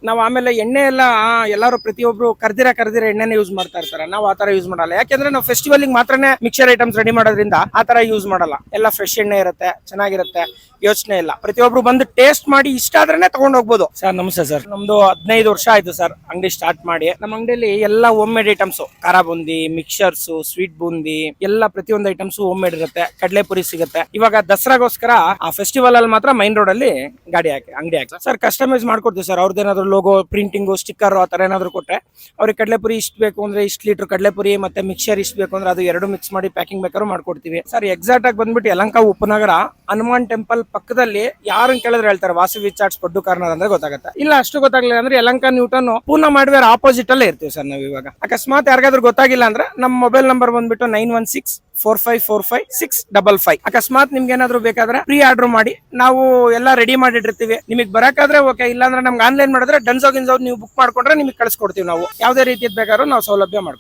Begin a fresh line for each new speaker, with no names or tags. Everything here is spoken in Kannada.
ನಾವ್ ಆಮೇಲೆ ಎಣ್ಣೆ ಎಲ್ಲ ಎಲ್ಲಾರು ಪ್ರತಿಯೊಬ್ರು ಕರ್ದಿರ ಎಣ್ಣೆನೆ ಯೂಸ್ ಮಾಡ್ತಾ ಇರ್ತಾರೆ. ನಾವು ಆತರ ಯೂಸ್ ಮಾಡಲ್ಲ. ಯಾಕೆಂದ್ರೆ ನಾವು ಫೆಸ್ಟಿವಲ್ ಮಾತ್ರನೇ ಮಿಕ್ಸರ್ ಐಟಮ್ಸ್ ರೆಡಿ ಮಾಡೋದ್ರಿಂದ ಆತರ ಯೂಸ್ ಮಾಡಲ್ಲ. ಎಲ್ಲ ಫ್ರೆಶ್ ಎಣ್ಣೆ ಇರುತ್ತೆ, ಚೆನ್ನಾಗಿರುತ್ತೆ, ಯೋಚನೆ ಇಲ್ಲ. ಪ್ರತಿಯೊಬ್ರು ಬಂದು ಟೇಸ್ಟ್ ಮಾಡಿ ಇಷ್ಟ ಆದ್ರೆ ತಗೊಂಡ್ ಹೋಗ್ಬೋದು. ಸರ್ ನಮಸ್ತೆ ಸರ್, ನಮ್ದು 15 ವರ್ಷ ಆಯ್ತು ಸರ್ ಅಂಗಡಿ ಸ್ಟಾರ್ಟ್ ಮಾಡಿ. ನಮ್ಮ ಅಂಗಡಿಯಲ್ಲಿ ಎಲ್ಲ ಹೋಮ್ ಮೇಡ್ ಐಟಮ್ಸ್, ಖಾರ ಬೂಂದಿ, ಮಿಕ್ಸರ್ಸ್, ಸ್ವೀಟ್ ಬೂಂದಿ ಎಲ್ಲ ಪ್ರತಿಯೊಂದು ಐಟಮ್ಸ್ ಹೋಮ್ ಮೇಡ್ ಇರುತ್ತೆ. ಕಡಲೆಪುರಿ ಸಿಗುತ್ತೆ. ಇವಾಗ ದಸರಾಗೋಸ್ಕರ ಆ ಫೆಸ್ಟಿವಲ್ ಅಲ್ಲಿ ಮಾತ್ರ ಮೈನ್ ರೋಡ್ ಅಲ್ಲಿ ಅಂಗಡಿ ಹಾಕಿ ಸರ್ ಕಸ್ಟಮೈಸ್ ಮಾಡ್ಕೊಡ್ತೀವಿ ಸರ್. ಅವ್ರದ್ದೇನಾದ್ರು ಲೋಗೋ, ಪ್ರಿಂಟಿಂಗು, ಸ್ಟಿಕ್ಕರ್ ಆ ತರ ಏನಾದ್ರು ಕೊಟ್ರೆ ಅವ್ರಿಗೆ ಕಡಲೆಪುರಿ ಇಷ್ಟ ಬೇಕು ಅಂದ್ರೆ ಇಷ್ಟು ಲೀಟರ್ ಕಡಲೆಪುರಿ ಮತ್ತೆ ಮಿಕ್ಸರ್ ಇಷ್ಟ ಬೇಕು ಅಂದ್ರೆ ಅದು ಎರಡು ಮಿಕ್ಸ್ ಮಾಡಿ ಪ್ಯಾಕಿಂಗ್ ಬೇಕಾದ್ರೂ ಮಾಡ್ಕೊಡ್ತೀವಿ ಸರ್. ಎಕ್ಸಾಕ್ಟ್ ಆಗಿ ಬಂದ್ಬಿಟ್ಟು ಯಲಹಂಕ ಉಪನಗರ ಹನುಮಾನ್ ಟೆಂಪಲ್ ಪಕ್ಕದಲ್ಲಿ ಯಾರನ್ನ ಕೇಳಿದ್ರೆ ಹೇಳ್ತಾರೆ ವಾಸವಿ ಚಾಟ್ಸ್ ಪಡ್ಡು ಕಾರ್ನರ್ ಅಂದ್ರೆ ಗೊತ್ತಾಗುತ್ತೆ. ಇಲ್ಲ ಅಷ್ಟು ಗೊತ್ತಾಗ್ಲಿಲ್ಲ ಅಂದ್ರೆ ಯಲಹಂಕ ನ್ಯೂಟನ್ ಪೂರ್ಣ ಮಾಡಿದ್ರೆ ಆಪೋಸಿಟ್ ಅಲ್ಲೇ ಇರ್ತೀವಿ ಸರ್ ನಾವು. ಇವಾಗ ಅಕಸ್ಮಾತ್ ಯಾರಿಗಾದ್ರೂ ಗೊತ್ತಾಗಿಲ್ಲ ಅಂದ್ರೆ ನಮ್ಮ ಮೊಬೈಲ್ ನಂಬರ್ ಬಂದ್ಬಿಟ್ಟು 9164545655. ಅಕಸ್ಮಾತ್ ನಿಮ್ಗೆ ಏನಾದ್ರು ಬೇಕಾದ್ರೆ ಪ್ರೀ ಆರ್ಡರ್ ಮಾಡಿ ನಾವು ಎಲ್ಲ ರೆಡಿ ಮಾಡಿಟ್ಟಿರ್ತೀವಿ. ನಿಮಗೆ ಬರಕಾದ್ರೆ ಓಕೆ, ಇಲ್ಲಾಂದ್ರೆ ನಮ್ಗೆ ಆನ್ಲೈನ್ ಮಾಡಿದ್ರೆ ಡನ್ಸೋ ಗಿನ್ಸೋ ನೀವು ಬುಕ್ ಮಾಡ್ಕೊಂಡ್ರೆ ನಿಮಗೆ ಕಳ್ಸಿಕೊಡ್ತೀವಿ ನಾವು. ಯಾವುದೇ ರೀತಿಯ ಬೇಕಾದ್ರೂ ನಾವು ಸೌಲಭ್ಯ ಮಾಡ್ಕೊಡ್ತೀವಿ.